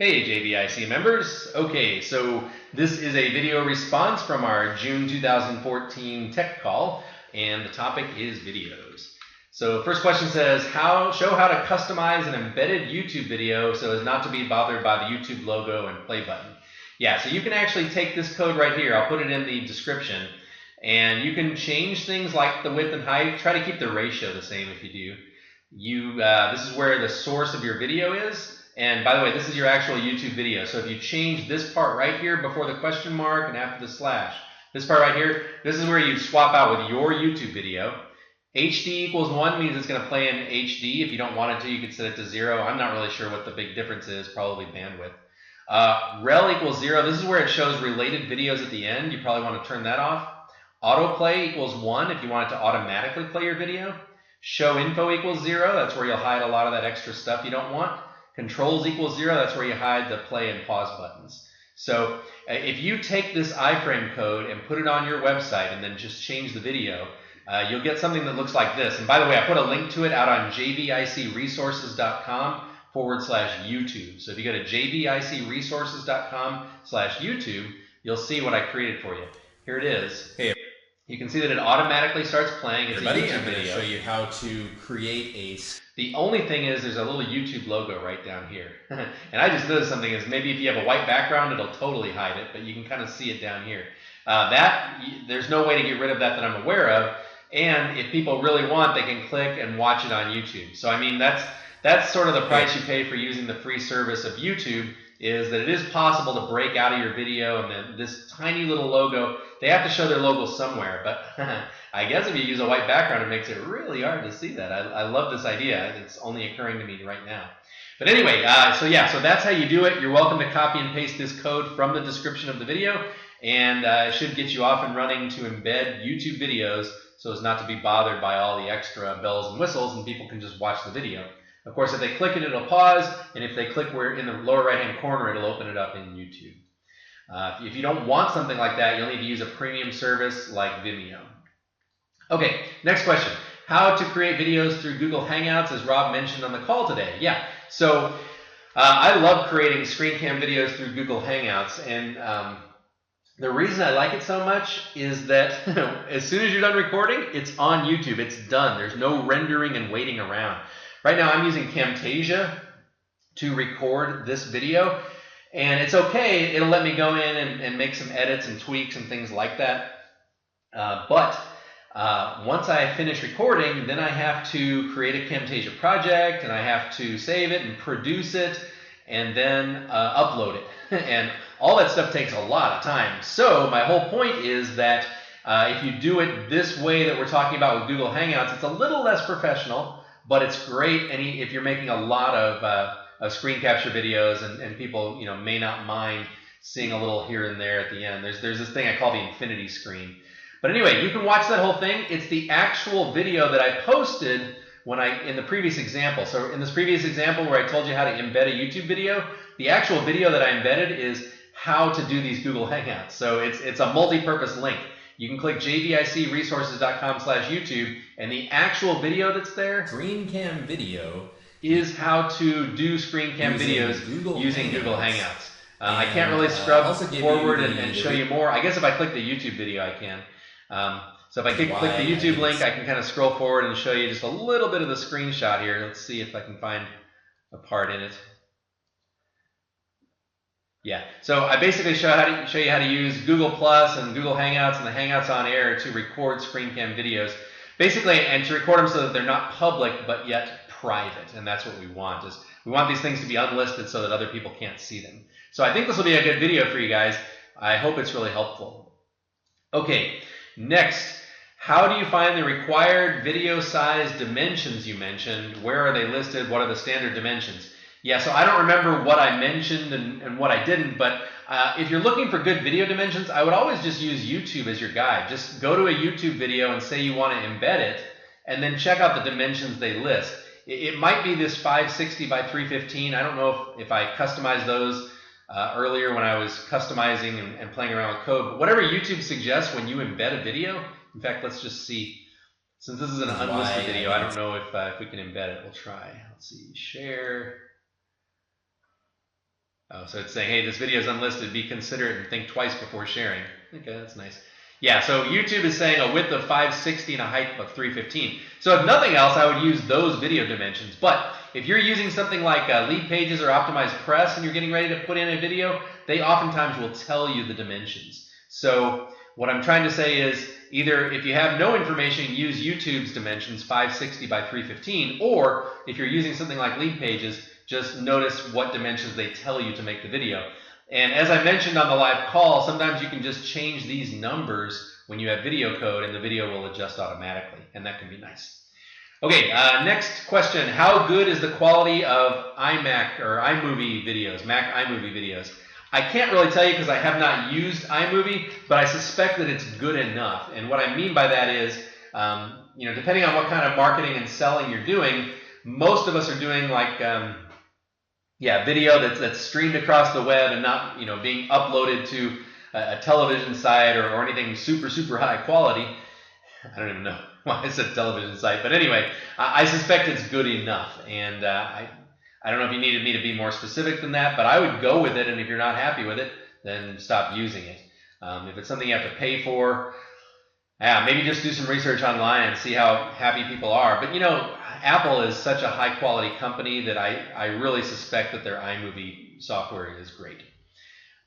Hey JVIC members. Okay, so this is a video response from our June 2014 tech call, and the topic is videos. So first question says, show how to customize an embedded YouTube video so as not to be bothered by the YouTube logo and play button. Yeah, so you can actually take this code right here. I'll put it in the description, and you can change things like the width and height. Try to keep the ratio the same if you do. This is where the source of your video is. And by the way, this is your actual YouTube video. So if you change this part right here before the question mark and after the slash, this part right here, this is where you swap out with your YouTube video. HD equals 1 means it's going to play in HD. If you don't want it to, you could set it to 0. I'm not really sure what the big difference is, probably bandwidth. Rel equals 0. This is where it shows related videos at the end. You probably want to turn that off. Autoplay equals 1 if you want it to automatically play your video. Show info equals 0. That's where you'll hide a lot of that extra stuff you don't want. Controls equals 0, that's where you hide the play and pause buttons. So if you take this iframe code and put it on your website and then just change the video, you'll get something that looks like this. And by the way, I put a link to it out on jvicresources.com/YouTube. So if you go to jvicresources.com/YouTube, you'll see what I created for you. Here it is. Hey, you can see that it automatically starts playing. It's everybody, a YouTube I'm going to video. show you how to create a... The only thing is there's a little YouTube logo right down here. And I just noticed something is maybe if you have a white background, it'll totally hide it, but you can kind of see it down here. There's no way to get rid of that I'm aware of. And if people really want, they can click and watch it on YouTube. So I mean, that's sort of the price you pay for using the free service of YouTube, is that it is possible to break out of your video, and then this tiny little logo, they have to show their logo somewhere, but I guess if you use a white background, it makes it really hard to see that. I love this idea. It's only occurring to me right now. But anyway, so that's how you do it. You're welcome to copy and paste this code from the description of the video, and it should get you off and running to embed YouTube videos so as not to be bothered by all the extra bells and whistles, and people can just watch the video. Of course, if they click it, it'll pause, and if they click where in the lower right-hand corner, it'll open it up in YouTube. If you don't want something like that, you'll need to use a premium service like Vimeo. Okay, next question. How to create videos through Google Hangouts, as Rob mentioned on the call today. Yeah, so I love creating screen cam videos through Google Hangouts, and the reason I like it so much is that as soon as you're done recording, it's on YouTube. It's done. There's no rendering and waiting around. Right now I'm using Camtasia to record this video, and it's okay. It'll let me go in and make some edits and tweaks and things like that. But once I finish recording, then I have to create a Camtasia project, and I have to save it and produce it, and then upload it. And all that stuff takes a lot of time. So my whole point is that if you do it this way that we're talking about with Google Hangouts, it's a little less professional, but it's great. And if you're making a lot of screen capture videos, and people may not mind seeing a little here and there at the end. There's this thing I call the infinity screen. But anyway, you can watch that whole thing. It's the actual video that I posted in the previous example. So in this previous example where I told you how to embed a YouTube video, the actual video that I embedded is how to do these Google Hangouts. So it's a multi-purpose link. You can click jvicresources.com/YouTube, and the actual video that's there, Screen cam video, is how to do screen cam videos using Google Hangouts. I can't really scrub forward and show you more. I guess if I click the YouTube video, I can. So if I click the YouTube link, I can kind of scroll forward and show you just a little bit of the screenshot here. Let's see if I can find a part in it. Yeah, so I basically show you how to use Google Plus and Google Hangouts and the Hangouts on Air to record screen cam videos, basically, and to record them so that they're not public but yet private. And that's what we want. Is we want these things to be unlisted so that other people can't see them. So I think this will be a good video for you guys. I hope it's really helpful. Okay, next, how do you find the required video size dimensions you mentioned? Where are they listed? What are the standard dimensions? Yeah, so I don't remember what I mentioned and what I didn't, but if you're looking for good video dimensions, I would always just use YouTube as your guide. Just go to a YouTube video and say you want to embed it, and then check out the dimensions they list. It might be this 560 by 315. I don't know if I customized those earlier when I was customizing and playing around with code, but whatever YouTube suggests when you embed a video, in fact, let's just see. Since this is an unlisted video, I don't know if we can embed it. We'll try. Let's see, share. Oh, so it's saying, hey, this video is unlisted. Be considerate and think twice before sharing. Okay, that's nice. Yeah, so YouTube is saying a width of 560 and a height of 315. So if nothing else, I would use those video dimensions. But if you're using something like leadpages or optimized press and you're getting ready to put in a video, they oftentimes will tell you the dimensions. So what I'm trying to say is either if you have no information, use YouTube's dimensions, 560 by 315, or if you're using something like leadpages, just notice what dimensions they tell you to make the video. And as I mentioned on the live call, sometimes you can just change these numbers when you have video code and the video will adjust automatically, and that can be nice. Okay, next question. How good is the quality of iMac or iMovie videos, Mac iMovie videos? I can't really tell you because I have not used iMovie, but I suspect that it's good enough. And what I mean by that is, depending on what kind of marketing and selling you're doing, most of us are doing like, video that's streamed across the web and not, being uploaded to a television site or anything super, super high quality. I don't even know why I said television site, but anyway, I suspect it's good enough. And I don't know if you needed me to be more specific than that, but I would go with it. And if you're not happy with it, then stop using it. If it's something you have to pay for, maybe just do some research online and see how happy people are. But Apple is such a high quality company that I really suspect that their iMovie software is great.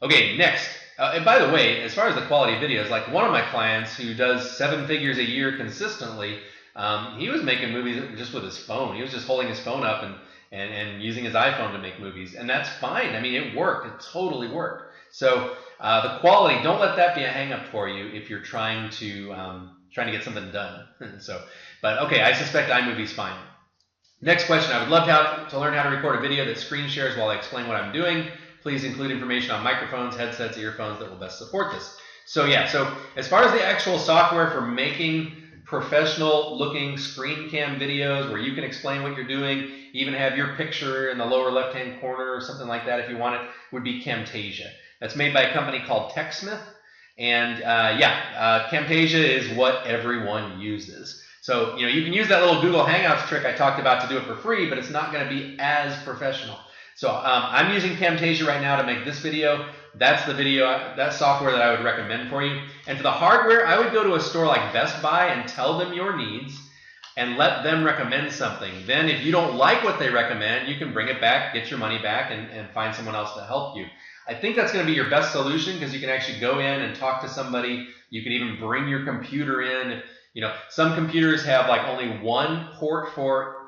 Okay, next. And by the way, as far as the quality of videos, like one of my clients who does 7 figures a year consistently, he was making movies just with his phone. He was just holding his phone up and using his iPhone to make movies. And that's fine. I mean, it worked. It totally worked. So the quality, don't let that be a hang up for you if you're trying to get something done. But okay, I suspect iMovie's fine. Next question. I would love to learn how to record a video that screen shares while I explain what I'm doing. Please include information on microphones, headsets, earphones that will best support this. So as far as the actual software for making professional looking screen cam videos where you can explain what you're doing, even have your picture in the lower left hand corner or something like that if you want it, would be Camtasia. That's made by a company called TechSmith. And Camtasia is what everyone uses. So you can use that little Google Hangouts trick I talked about to do it for free, but it's not going to be as professional. So I'm using Camtasia right now to make this video. That's that software that I would recommend for you. And for the hardware, I would go to a store like Best Buy and tell them your needs and let them recommend something. Then if you don't like what they recommend, you can bring it back, get your money back, and find someone else to help you. I think that's going to be your best solution because you can actually go in and talk to somebody. You can even bring your computer in. Some computers have like only one port for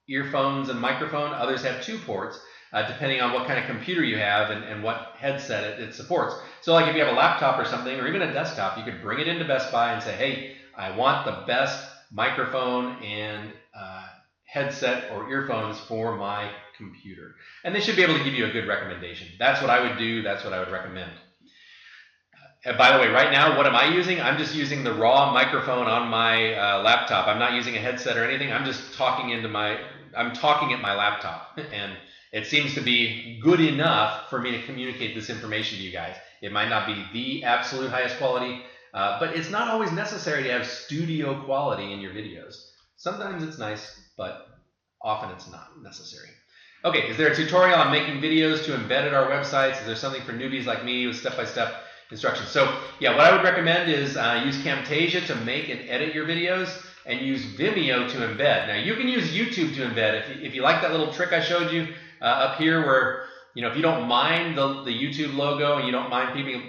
earphones and microphone. Others have 2 ports. Depending on what kind of computer you have and what headset it supports. So like if you have a laptop or something, or even a desktop, you could bring it into Best Buy and say, hey, I want the best microphone and headset or earphones for my computer. And they should be able to give you a good recommendation. That's what I would do. That's what I would recommend. By the way, right now, what am I using? I'm just using the raw microphone on my laptop. I'm not using a headset or anything. I'm just talking at my laptop. And it seems to be good enough for me to communicate this information to you guys. It might not be the absolute highest quality, but it's not always necessary to have studio quality in your videos. Sometimes it's nice, but often it's not necessary. Okay, is there a tutorial on making videos to embed at our websites? Is there something for newbies like me with step-by-step instructions? So what I would recommend is use Camtasia to make and edit your videos, and use Vimeo to embed. Now you can use YouTube to embed if you like that little trick I showed you up here where if you don't mind the YouTube logo and you don't mind people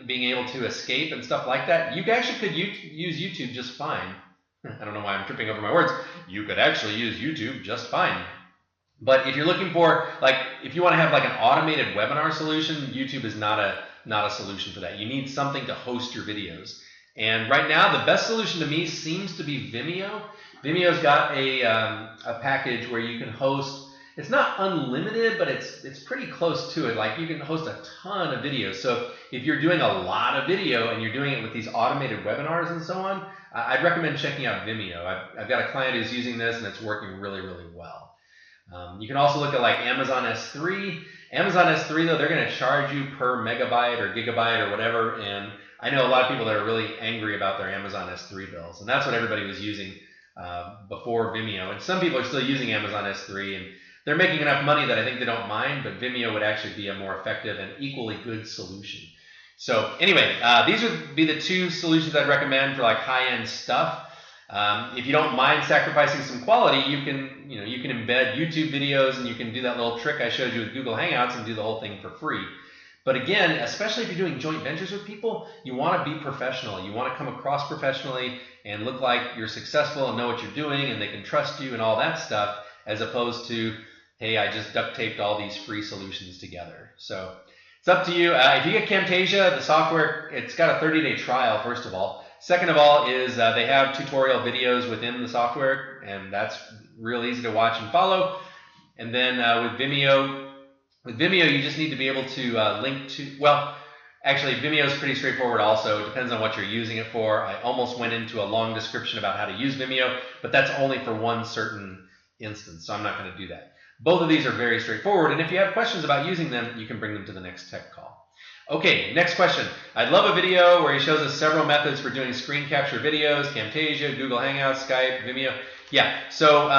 being able to escape and stuff like that, you actually could use YouTube just fine. I don't know why I'm tripping over my words. You could actually use YouTube just fine. But if you're looking for, if you want to have an automated webinar solution, YouTube is not a solution for that. You need something to host your videos. And right now, the best solution to me seems to be Vimeo. Vimeo's got a package where you can host. It's not unlimited, but it's pretty close to it. Like you can host a ton of videos. So if you're doing a lot of video and you're doing it with these automated webinars and so on, I'd recommend checking out Vimeo. I've got a client who's using this and it's working really, really well. You can also look at Amazon S3. Amazon S3 though, they're going to charge you per megabyte or gigabyte or whatever. And I know a lot of people that are really angry about their Amazon S3 bills, and that's what everybody was using before Vimeo. And some people are still using Amazon S3, and They're making enough money that I think they don't mind, but Vimeo would actually be a more effective and equally good solution. So anyway, these would be the two solutions I'd recommend for like high-end stuff. If you don't mind sacrificing some quality, you can embed YouTube videos, and you can do that little trick I showed you with Google Hangouts and do the whole thing for free. But again, especially if you're doing joint ventures with people, you want to be professional. You want to come across professionally and look like you're successful and know what you're doing and they can trust you and all that stuff, as opposed to, hey, I just duct taped all these free solutions together. So it's up to you. If you get Camtasia, the software, it's got a 30-day trial, first of all. Second of all is they have tutorial videos within the software, and that's real easy to watch and follow. And then with Vimeo, you just need to be able to link to, well, actually Vimeo is pretty straightforward also. It depends on what you're using it for. I almost went into a long description about how to use Vimeo, but that's only for one certain instance, so I'm not going to do that. Both of these are very straightforward, and if you have questions about using them, you can bring them to the next tech call. Okay, next question. I'd love a video where he shows us several methods for doing screen capture videos, Camtasia, Google Hangouts, Skype, Vimeo. Yeah, so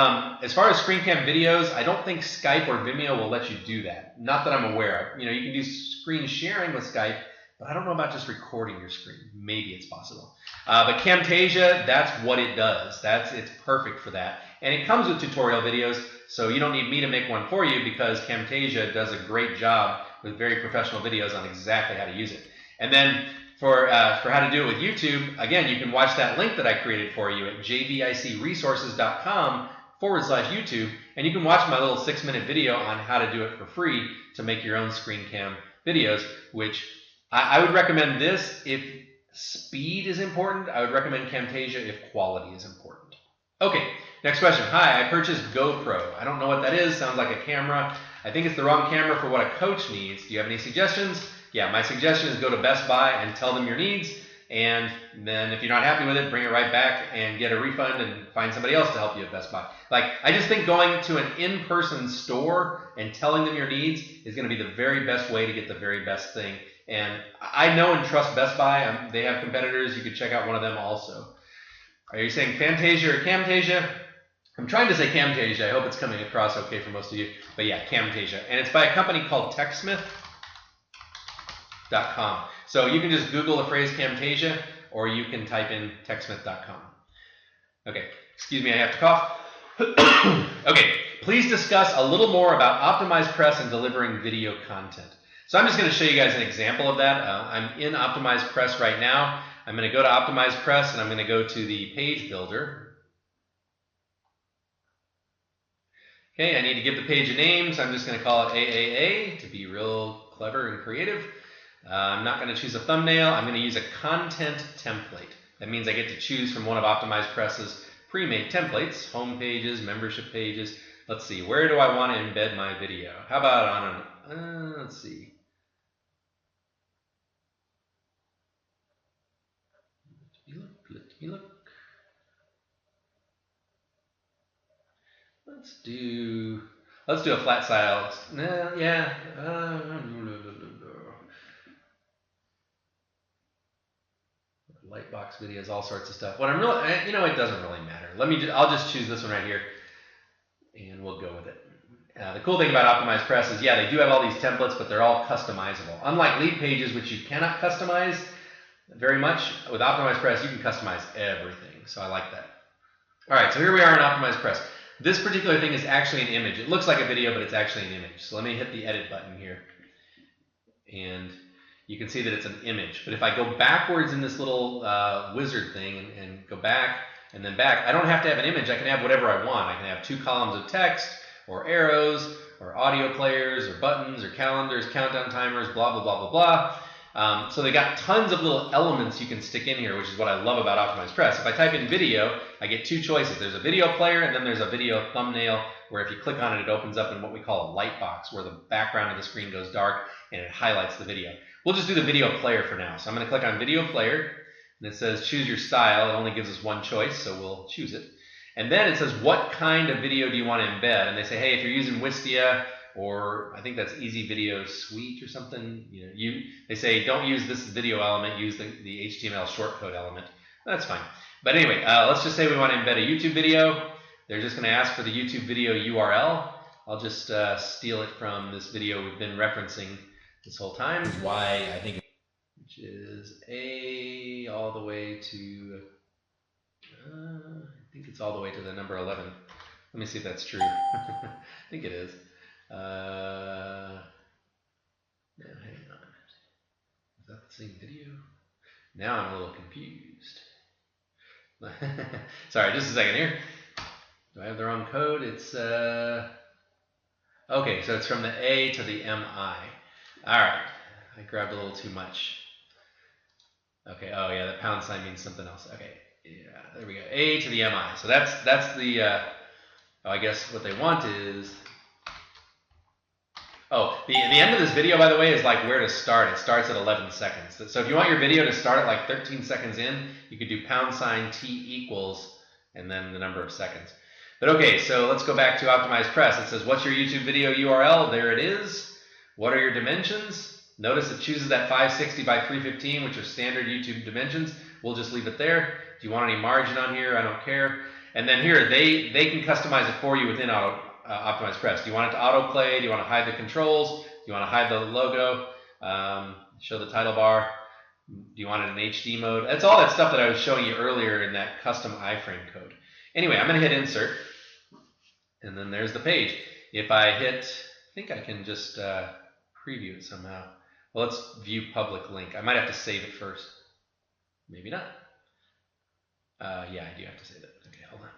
as far as screen cam videos, I don't think Skype or Vimeo will let you do that. Not that I'm aware of. You can do screen sharing with Skype, but I don't know about just recording your screen. Maybe it's possible. But Camtasia, that's what it does. It's perfect for that. And it comes with tutorial videos, so you don't need me to make one for you, because Camtasia does a great job with very professional videos on exactly how to use it. And then for how to do it with YouTube, again, you can watch that link that I created for you at jvicresources.com/YouTube, and you can watch my little 6-minute video on how to do it for free to make your own screen cam videos, which I would recommend this if speed is important. I would recommend Camtasia if quality is important. Okay, next question. Hi, I purchased GoPro. I don't know what that is. Sounds like a camera. I think it's the wrong camera for what a coach needs. Do you have any suggestions? Yeah, my suggestion is go to Best Buy and tell them your needs, and then if you're not happy with it, bring it right back and get a refund and find somebody else to help you at Best Buy. Like, I just think going to an in-person store and telling them your needs is going to be the very best way to get the very best thing. And I know and trust Best Buy. They have competitors. You could check out one of them also. Are you saying Fantasia or Camtasia? I'm trying to say Camtasia. I hope it's coming across okay for most of you. But yeah, Camtasia. And it's by a company called TechSmith.com. So you can just Google the phrase Camtasia, or you can type in TechSmith.com. Okay, excuse me, I have to cough. Okay, please discuss a little more about optimized press and delivering video content. So I'm just going to show you guys an example of that. I'm in Optimized Press right now. I'm going to go to Optimized Press, and I'm going to go to the page builder. Okay, I need to give the page a name, so I'm just going to call it AAA to be real clever and creative. I'm not going to choose a thumbnail. I'm going to use a content template. That means I get to choose from one of Optimized Press's pre-made templates, home pages, membership pages. Let's see, where do I want to embed my video? How about on an, let's see. Let me look. Let's do a flat style. Yeah. Lightbox videos, all sorts of stuff. What I'm really, it doesn't really matter. I'll just choose this one right here, and we'll go with it. The cool thing about Optimized Press is, yeah, they do have all these templates, but they're all customizable. Unlike lead pages, which you cannot customize very much, with Optimized Press, you can customize everything. So I like that. All right, so here we are in Optimized Press. This particular thing is actually an image. It looks like a video, but it's actually an image. So let me hit the edit button here. And you can see that it's an image. But if I go backwards in this little wizard thing and go back and then back, I don't have to have an image. I can have whatever I want. I can have 2 columns of text, or arrows, or audio players, or buttons, or calendars, countdown timers, blah, blah, blah, blah, blah. So they got tons of little elements you can stick in here, which is what I love about Optimized Press. If I type in video, I get 2 choices. There's a video player, and then there's a video thumbnail, where if you click on it, it opens up in what we call a light box, where the background of the screen goes dark and it highlights the video. We'll just do the video player for now. So I'm going to click on video player, and it says choose your style. It only gives us one choice, so we'll choose it. And then it says what kind of video do you want to embed? And they say, hey, if you're using Wistia, or I think that's Easy Video Suite or something, they say don't use this video element, use the HTML shortcode element. That's fine. But anyway, let's just say we want to embed a YouTube video. They're just going to ask for the YouTube video URL. I'll just steal it from this video we've been referencing this whole time. This is why I think, which is A all the way to, I think it's all the way to the number 11. Let me see if that's true. I think it is. Now, hang on. Is that the same video? Now I'm a little confused. Sorry, just a second here. Do I have the wrong code? It's, okay, so it's from the A to the MI. All right, I grabbed a little too much. Okay, oh yeah, the pound sign means something else. Okay, yeah, there we go. A to the MI. So that's the, I guess what they want is, the end of this video, by the way, is like where to start. It starts at 11 seconds. So if you want your video to start at like 13 seconds in, you could do pound sign T equals and then the number of seconds. But okay, so let's go back to Optimize Press. It says, what's your YouTube video URL? There it is. What are your dimensions? Notice it chooses that 560 by 315, which are standard YouTube dimensions. We'll just leave it there. Do you want any margin on here? I don't care. And then here, they can customize it for you within Optimize Press. Do you want it to autoplay? Do you want to hide the controls? Do you want to hide the logo? Show the title bar? Do you want it in HD mode? That's all that stuff that I was showing you earlier in that custom iframe code. Anyway, I'm going to hit Insert. And then there's the page. If I hit, I think I can just preview it somehow. Well, let's view public link. I might have to save it first. Maybe not. Yeah, I do have to save it. Okay, hold on.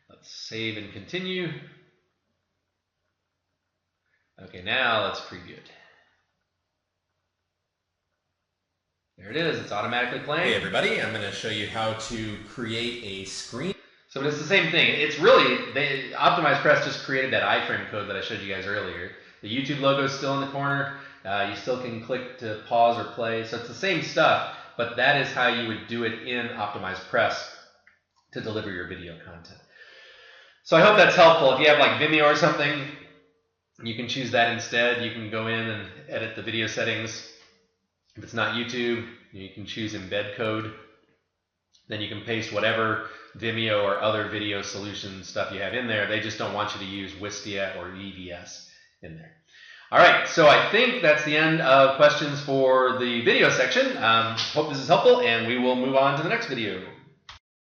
Let's save and continue. Okay, now let's preview it. There it is. It's automatically playing. hey everybody, I'm going to show you how to create a screen. So it's the same thing. It's really, Optimize Press just created that iframe code that I showed you guys earlier. The YouTube logo is still in the corner. You still can click to pause or play. So it's the same stuff, but that is how you would do it in Optimize Press to deliver your video content. So I hope that's helpful. If you have like Vimeo or something, you can choose that instead. You can go in and edit the video settings. If it's not YouTube, you can choose embed code. Then you can paste whatever Vimeo or other video solution stuff you have in there. They just don't want you to use Wistia or EVS in there. All right, so I think that's the end of questions for the video section. Hope this is helpful, and we will move on to the next video.